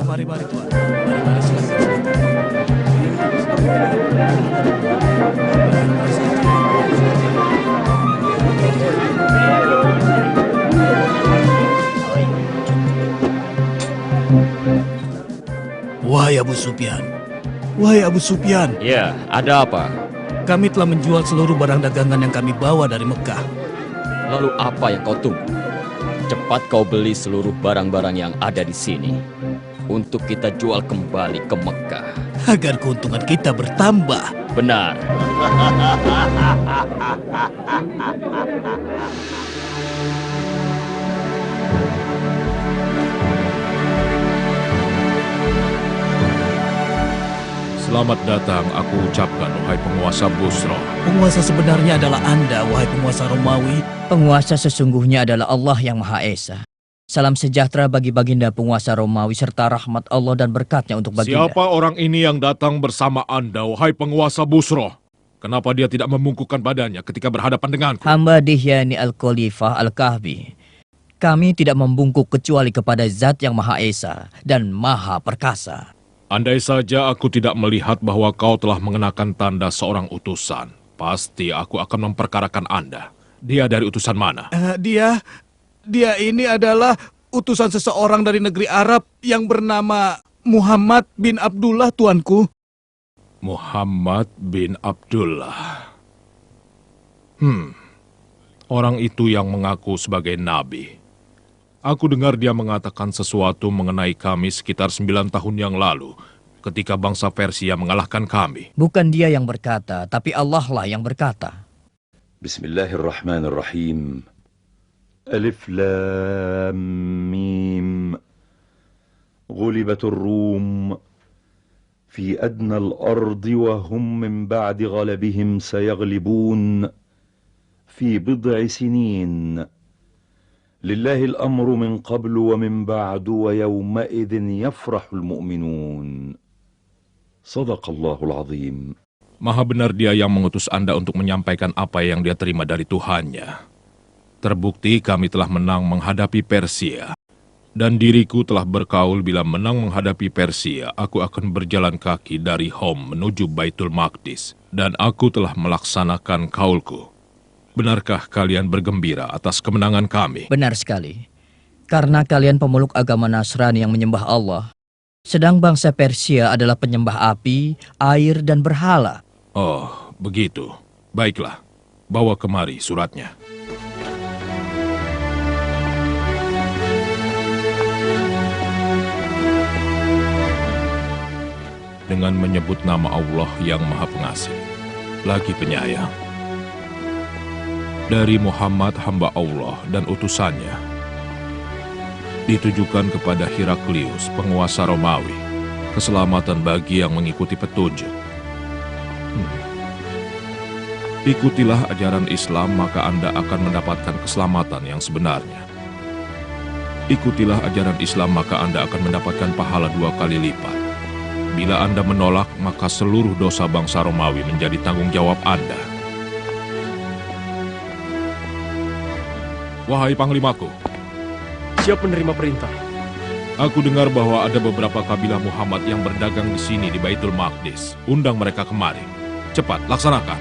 Mari Tuan. Mari silakan. Wahai Abu Sufyan. Wahai Abu Sufyan. Ya, ada apa? Kami telah menjual seluruh barang dagangan yang kami bawa dari Mekah. Lalu apa yang kau tunggu? Cepat kau beli seluruh barang-barang yang ada di sini untuk kita jual kembali ke Mekah. Agar keuntungan kita bertambah. Benar. Selamat datang, aku ucapkan, wahai penguasa Busra. Penguasa sebenarnya adalah Anda, wahai penguasa Romawi. Penguasa sesungguhnya adalah Allah yang Maha Esa. Salam sejahtera bagi baginda penguasa Romawi serta rahmat Allah dan berkatnya untuk baginda. Siapa orang ini yang datang bersama Anda, wahai penguasa Busra? Kenapa dia tidak membungkukkan badannya ketika berhadapan denganku? Hamba Dihyani Al-Khalifah Al-Kahfi. Kami tidak membungkuk kecuali kepada Zat yang Maha Esa dan Maha Perkasa. Andai saja aku tidak melihat bahwa kau telah mengenakan tanda seorang utusan, pasti aku akan memperkarakan Anda. Dia dari utusan mana? Dia ini adalah utusan seseorang dari negeri Arab yang bernama Muhammad bin Abdullah, tuanku. Muhammad bin Abdullah. Orang itu yang mengaku sebagai nabi. Aku dengar dia mengatakan sesuatu mengenai kami sekitar 9 tahun yang lalu, ketika bangsa Persia mengalahkan kami. Bukan dia yang berkata, tapi Allah lah yang berkata. Bismillahirrahmanirrahim. Alif Lam Mim. Ghulibatur Rum. Fi adna al-ardi wa hum min ba'di ghalabihim sayaglibun. Fi bid'i sinin. لله الأمر من قبل ومن بعد ويومئذ يفرح المؤمنون صدق الله العظيم. Maha benar dia yang mengutus Anda untuk menyampaikan apa yang dia terima dari Tuhannya. Terbukti kami telah menang menghadapi Persia. Dan diriku telah berkaul bila menang menghadapi Persia, aku akan berjalan kaki dari Hom menuju Baitul Maqdis. Dan aku telah melaksanakan kaulku. Benarkah kalian bergembira atas kemenangan kami? Benar sekali. Karena kalian pemeluk agama Nasrani yang menyembah Allah. Sedang bangsa Persia adalah penyembah api, air, dan berhala. Oh, begitu. Baiklah, bawa kemari suratnya. Dengan menyebut nama Allah yang Maha Pengasih, lagi penyayang. Dari Muhammad hamba Allah dan utusannya, ditujukan kepada Heraklius, penguasa Romawi, keselamatan bagi yang mengikuti petunjuk. Ikutilah ajaran Islam, maka Anda akan mendapatkan keselamatan yang sebenarnya. Ikutilah ajaran Islam, maka Anda akan mendapatkan pahala 2 kali lipat. Bila Anda menolak, maka seluruh dosa bangsa Romawi menjadi tanggung jawab Anda. Wahai Panglimaku, siap menerima perintah. Aku dengar bahwa ada beberapa kabilah Muhammad yang berdagang di sini di Baitul Maqdis. Undang mereka kemari. Cepat, laksanakan.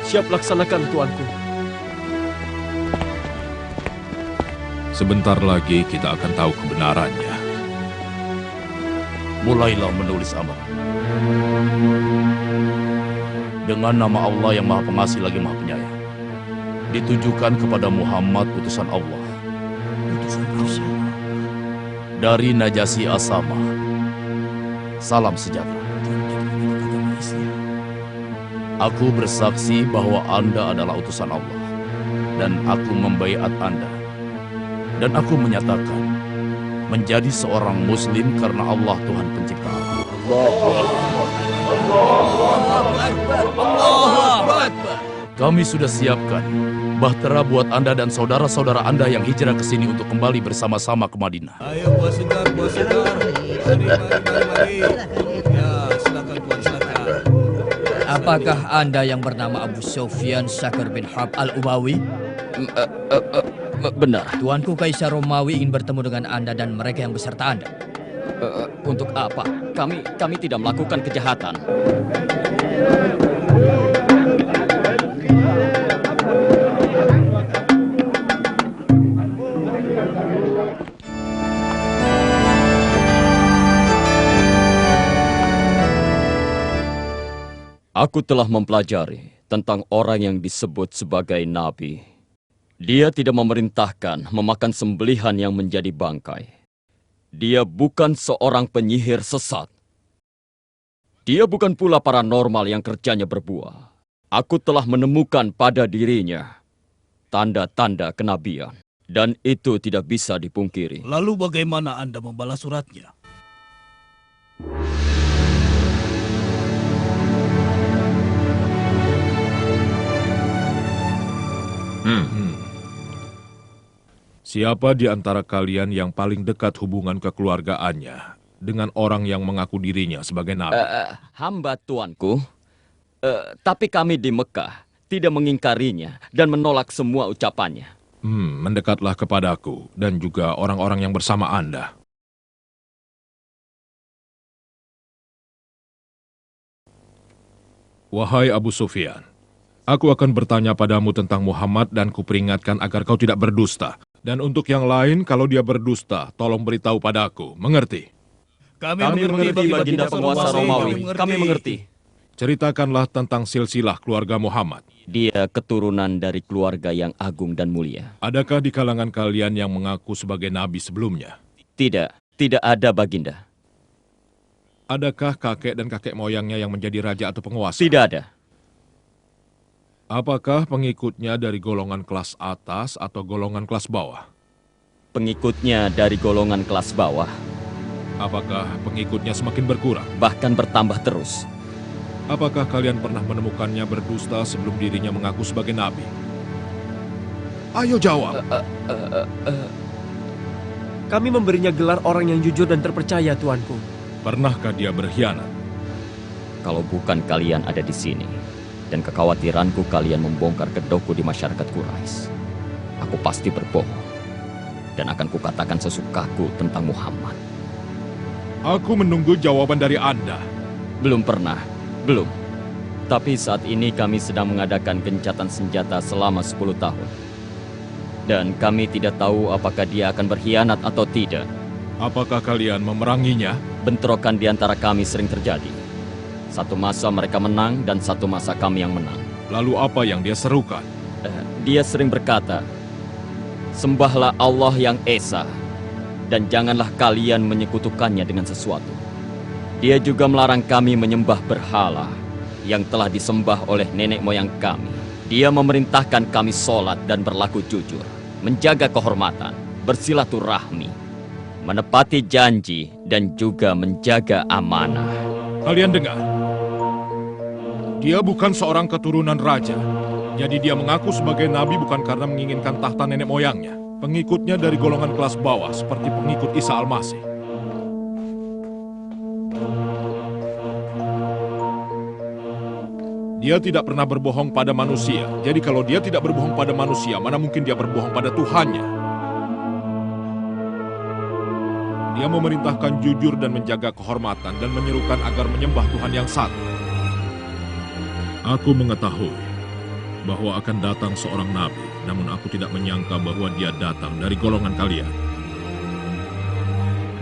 Siap laksanakan, tuanku. Sebentar lagi kita akan tahu kebenarannya. Mulailah menulis amar. Dengan nama Allah yang Maha Pengasih lagi Maha Penyayang. Ditujukan kepada Muhammad utusan Allah. Dari Najasyi Asama. Salam sejahtera. Aku bersaksi bahwa Anda adalah utusan Allah. Dan aku membaiat Anda. Dan aku menyatakan menjadi seorang Muslim karena Allah Tuhan Pencipta. Kami sudah siapkan bahtera buat Anda dan saudara-saudara Anda yang hijrah ke sini untuk kembali bersama-sama ke Madinah. Ayo buah segar. Mari. Ya, silakan tuan, silakan. Apakah Anda yang bernama Abu Sufyan Syakir bin Harb Al-Umawi? Benar. Tuanku Kaisar Romawi ingin bertemu dengan Anda dan mereka yang beserta Anda. Untuk apa? Kami tidak melakukan kejahatan. Aku telah mempelajari tentang orang yang disebut sebagai nabi. Dia tidak memerintahkan memakan sembelihan yang menjadi bangkai. Dia bukan seorang penyihir sesat. Dia bukan pula paranormal yang kerjanya berbuah. Aku telah menemukan pada dirinya tanda-tanda kenabian. Dan itu tidak bisa dipungkiri. Lalu bagaimana Anda membalas suratnya? Siapa di antara kalian yang paling dekat hubungan kekeluargaannya dengan orang yang mengaku dirinya sebagai nabi? Hamba tuanku, tapi kami di Mekah tidak mengingkarinya dan menolak semua ucapannya. Mendekatlah kepadaku dan juga orang-orang yang bersama Anda. Wahai Abu Sufyan, aku akan bertanya padamu tentang Muhammad dan kuperingatkan agar kau tidak berdusta. Dan untuk yang lain, kalau dia berdusta, tolong beritahu padaku. Mengerti? Kami mengerti, Baginda penguasa Romawi. Kami mengerti. Ceritakanlah tentang silsilah keluarga Muhammad. Dia keturunan dari keluarga yang agung dan mulia. Adakah di kalangan kalian yang mengaku sebagai nabi sebelumnya? Tidak ada, Baginda. Adakah kakek dan kakek moyangnya yang menjadi raja atau penguasa? Tidak ada. Apakah pengikutnya dari golongan kelas atas atau golongan kelas bawah? Pengikutnya dari golongan kelas bawah. Apakah pengikutnya semakin berkurang? Bahkan bertambah terus. Apakah kalian pernah menemukannya berdusta sebelum dirinya mengaku sebagai nabi? Ayo jawab. Kami memberinya gelar orang yang jujur dan terpercaya, tuanku. Pernahkah dia berkhianat? Kalau bukan kalian ada di sini, dan kekhawatiranku kalian membongkar kedokku di masyarakat Quraisy, aku pasti berbohong. Dan akan kukatakan sesukaku tentang Muhammad. Aku menunggu jawaban dari Anda. Belum pernah. Belum. Tapi saat ini kami sedang mengadakan gencatan senjata selama 10 tahun. Dan kami tidak tahu apakah dia akan berkhianat atau tidak. Apakah kalian memeranginya? Bentrokan di antara kami sering terjadi. Satu masa mereka menang dan satu masa kami yang menang. Lalu apa yang dia serukan? Dia sering berkata, "Sembahlah Allah yang Esa, dan janganlah kalian menyekutukannya dengan sesuatu." Dia juga melarang kami menyembah berhala yang telah disembah oleh nenek moyang kami. Dia memerintahkan kami sholat dan berlaku jujur, menjaga kehormatan, bersilaturahmi, menepati janji, dan juga menjaga amanah. Kalian dengar? Dia bukan seorang keturunan raja. Jadi dia mengaku sebagai nabi bukan karena menginginkan tahta nenek moyangnya. Pengikutnya dari golongan kelas bawah seperti pengikut Isa Al-Masih. Dia tidak pernah berbohong pada manusia. Jadi kalau dia tidak berbohong pada manusia, mana mungkin dia berbohong pada Tuhannya? Dia memerintahkan jujur dan menjaga kehormatan dan menyerukan agar menyembah Tuhan yang satu. Aku mengetahui bahwa akan datang seorang nabi, namun aku tidak menyangka bahwa dia datang dari golongan kalian.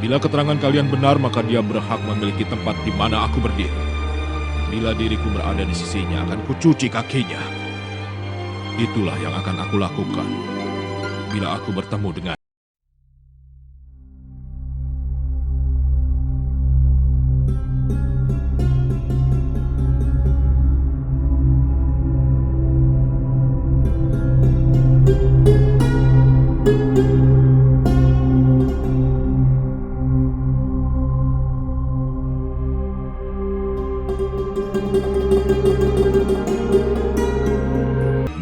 Bila keterangan kalian benar, maka dia berhak memiliki tempat di mana aku berdiri. Bila diriku berada di sisinya, akan kucuci kakinya. Itulah yang akan aku lakukan bila aku bertemu dengan.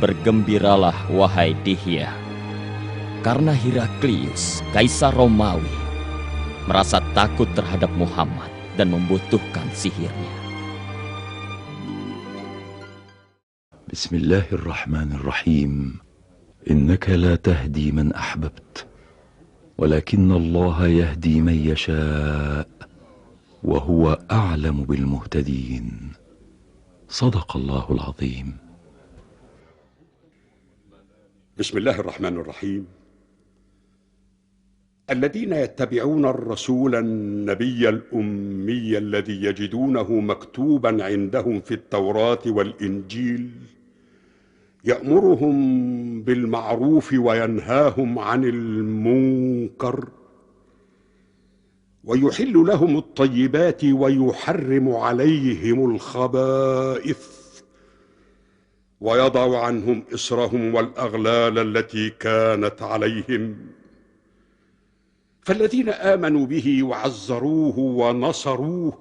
Bergembiralah, wahai Dihya, karena Heraklius, Kaisar Romawi, merasa takut terhadap Muhammad dan membutuhkan sihirnya. Bismillahirrahmanirrahim. إنك لا تهدي من أحببت ولكن الله يهدي من يشاء وهو أعلم بالمهتدين. صدق الله العظيم. بسم الله الرحمن الرحيم. الذين يتبعون الرسول النبي الأمي الذي يجدونه مكتوبا عندهم في التوراة والإنجيل يأمرهم بالمعروف وينهاهم عن المنكر ويحل لهم الطيبات ويحرم عليهم الخبائث ويضع عنهم إصرهم والأغلال التي كانت عليهم، فالذين آمنوا به وعزروه ونصروه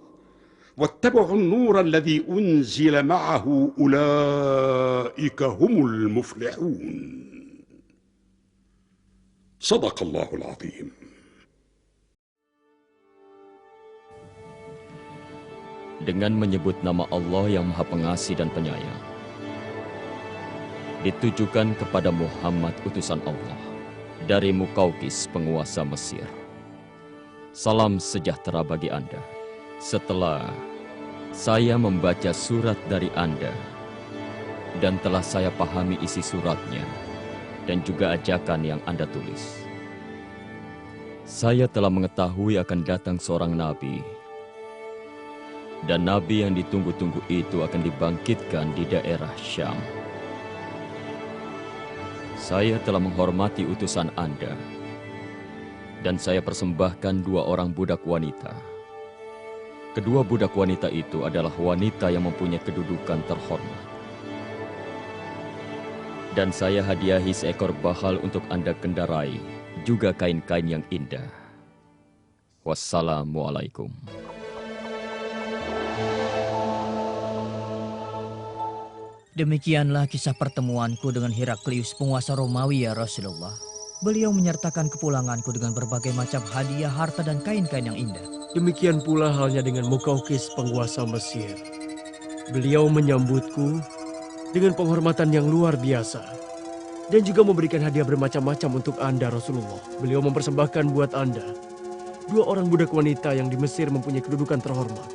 واتبعوا النور الذي أنزل معه أولئك هم المفلحون. صدق الله العظيم. Dengan menyebut nama Allah yang Maha Pengasih dan Penyayang, ditujukan kepada Muhammad utusan Allah dari Mukaukis penguasa Mesir. Salam sejahtera bagi Anda. Setelah saya membaca surat dari Anda dan telah saya pahami isi suratnya dan juga ajakan yang Anda tulis, saya telah mengetahui akan datang seorang nabi, dan nabi yang ditunggu-tunggu itu akan dibangkitkan di daerah Syam. Saya telah menghormati utusan Anda, dan saya persembahkan 2 orang budak wanita. Kedua budak wanita itu adalah wanita yang mempunyai kedudukan terhormat. Dan saya hadiahi seekor bahal untuk Anda kendarai, juga kain-kain yang indah. Wassalamualaikum. Demikianlah kisah pertemuanku dengan Heraklius, penguasa Romawi, ya Rasulullah. Beliau menyertakan kepulanganku dengan berbagai macam hadiah, harta, dan kain-kain yang indah. Demikian pula halnya dengan Mukaukis, penguasa Mesir. Beliau menyambutku dengan penghormatan yang luar biasa dan juga memberikan hadiah bermacam-macam untuk Anda, Rasulullah. Beliau mempersembahkan buat Anda 2 orang budak wanita yang di Mesir mempunyai kedudukan terhormat.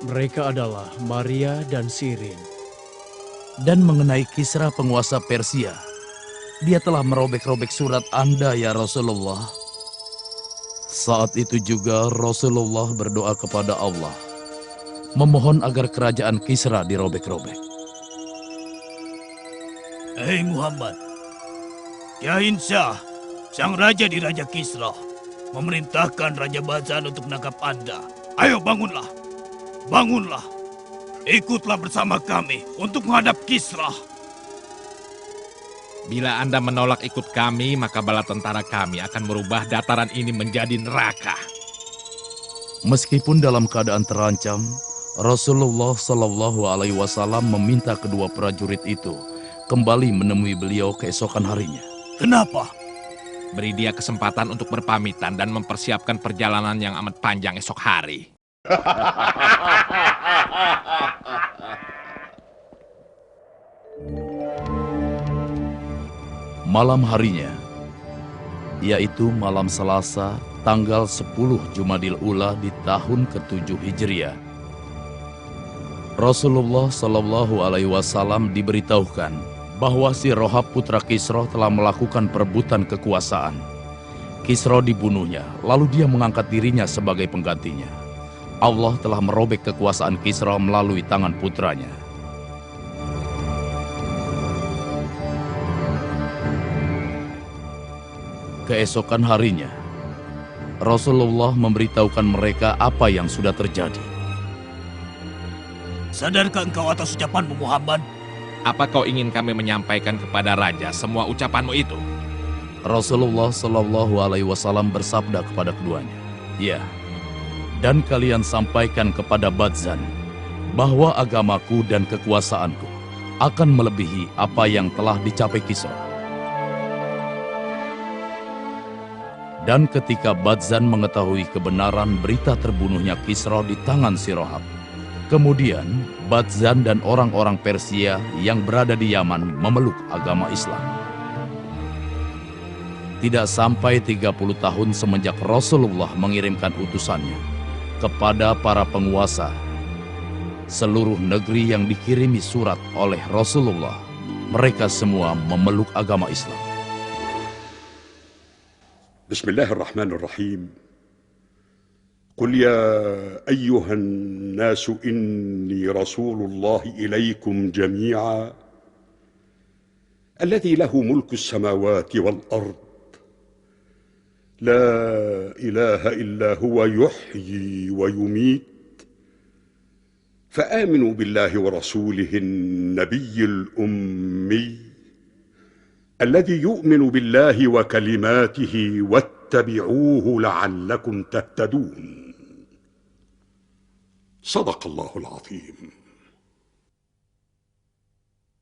Mereka adalah Maria dan Sirin. Dan mengenai Kisra penguasa Persia, dia telah merobek-robek surat Anda, ya Rasulullah. Saat itu juga Rasulullah berdoa kepada Allah, memohon agar kerajaan Kisra dirobek-robek. Hei Muhammad, Yahin Shah, sang raja di Raja Kisra, memerintahkan Raja Bazan untuk menangkap Anda. Ayo bangunlah, bangunlah. Ikutlah bersama kami untuk menghadap Kisra. Bila Anda menolak ikut kami, maka bala tentara kami akan merubah dataran ini menjadi neraka. Meskipun dalam keadaan terancam, Rasulullah Shallallahu Alaihi Wasallam meminta kedua prajurit itu kembali menemui beliau keesokan harinya. Kenapa? Beri dia kesempatan untuk berpamitan dan mempersiapkan perjalanan yang amat panjang esok hari. Malam harinya, yaitu malam Selasa, tanggal 10 Jumadil Ula di tahun ke-7 Hijriah, Rasulullah Shallallahu Alaihi Wasallam diberitahukan bahwa si Rohab putra Kisra telah melakukan perebutan kekuasaan. Kisra dibunuhnya, lalu dia mengangkat dirinya sebagai penggantinya. Allah telah merobek kekuasaan Kisra melalui tangan putranya. Keesokan harinya, Rasulullah memberitahukan mereka apa yang sudah terjadi. Sadarkah engkau atas ucapanmu, Muhammad? Apa kau ingin kami menyampaikan kepada raja semua ucapanmu itu? Rasulullah Shallallahu Alaihi Wasallam bersabda kepada keduanya, "Ya, dan kalian sampaikan kepada Badzan bahwa agamaku dan kekuasaanku akan melebihi apa yang telah dicapai Kisra." Dan ketika Badzan mengetahui kebenaran berita terbunuhnya Kisra di tangan si Rohab, kemudian Badzan dan orang-orang Persia yang berada di Yaman memeluk agama Islam. Tidak sampai 30 tahun semenjak Rasulullah mengirimkan utusannya kepada para penguasa, seluruh negeri yang dikirimi surat oleh Rasulullah, mereka semua memeluk agama Islam. Bismillahirrahmanirrahim. قل يا أيها الناس إني رسول الله إليكم جميعا الذي له ملك السماوات والأرض لا إله إلا هو يحيي ويميت فآمنوا بالله ورسوله النبي الأمي الذي يؤمن بالله وكلماته واتبعوه لعلكم تهتدون. صدق الله العظيم.